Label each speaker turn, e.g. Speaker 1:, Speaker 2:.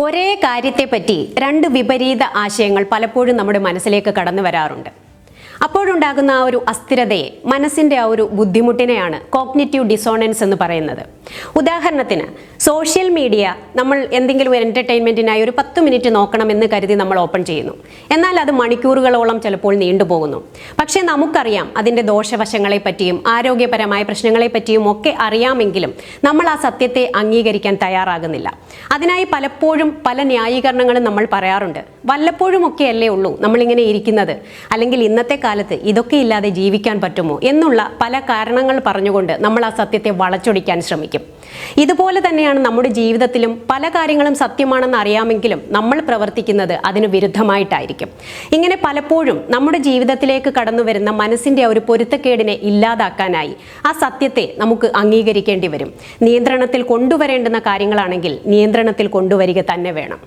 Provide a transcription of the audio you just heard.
Speaker 1: ഒരേ കാര്യത്തെപ്പറ്റി രണ്ട് വിപരീത ആശയങ്ങൾ പലപ്പോഴും നമ്മുടെ മനസ്സിലേക്ക് കടന്നു വരാറുണ്ട്. അപ്പോഴുണ്ടാകുന്ന ആ ഒരു അസ്ഥിരതയെ, മനസ്സിൻ്റെ ആ ഒരു ബുദ്ധിമുട്ടിനെയാണ് കോഗ്നിറ്റീവ് ഡിസോണൻസ് എന്ന് പറയുന്നത്. ഉദാഹരണത്തിന്, സോഷ്യൽ മീഡിയ നമ്മൾ എന്തെങ്കിലും ഒരു എൻ്റർടൈൻമെൻറ്റിനായി ഒരു 10 മിനിറ്റ് നോക്കണമെന്ന് കരുതി നമ്മൾ ഓപ്പൺ ചെയ്യുന്നു. എന്നാൽ അത് മണിക്കൂറുകളോളം ചിലപ്പോൾ നീണ്ടുപോകുന്നു. പക്ഷേ നമുക്കറിയാം അതിൻ്റെ ദോഷവശങ്ങളെ പറ്റിയും ആരോഗ്യപരമായ പ്രശ്നങ്ങളെ പറ്റിയും ഒക്കെ അറിയാമെങ്കിലും നമ്മൾ ആ സത്യത്തെ അംഗീകരിക്കാൻ തയ്യാറാകുന്നില്ല. അതിനായി പലപ്പോഴും പല ന്യായീകരണങ്ങളും നമ്മൾ പറയാറുണ്ട്. വല്ലപ്പോഴും ഒക്കെ അല്ലേ ഉള്ളൂ നമ്മളിങ്ങനെ ഇരിക്കുന്നത്, അല്ലെങ്കിൽ ഇന്നത്തെ കാലത്ത് ഇതൊക്കെ ഇല്ലാതെ ജീവിക്കാൻ പറ്റുമോ എന്നുള്ള പല കാരണങ്ങൾ പറഞ്ഞുകൊണ്ട് നമ്മൾ ആ സത്യത്തെ വളച്ചൊടിക്കാൻ ശ്രമിക്കും. ഇതുപോലെ തന്നെയാണ് നമ്മുടെ ജീവിതത്തിലും പല കാര്യങ്ങളും സത്യമാണെന്ന് അറിയാമെങ്കിലും നമ്മൾ പ്രവർത്തിക്കുന്നത് അതിന് വിരുദ്ധമായിട്ടായിരിക്കും. ഇങ്ങനെ പലപ്പോഴും നമ്മുടെ ജീവിതത്തിലേക്ക് കടന്നു വരുന്ന മനസ്സിൻ്റെ ഒരു പൊരുത്തക്കേടിനെ ഇല്ലാതാക്കാനായി ആ സത്യത്തെ നമുക്ക് അംഗീകരിക്കേണ്ടി വരും. നിയന്ത്രണത്തിൽ കൊണ്ടുവരേണ്ടുന്ന കാര്യങ്ങളാണെങ്കിൽ നിയന്ത്രണത്തിൽ കൊണ്ടുവരിക തന്നെ വേണം.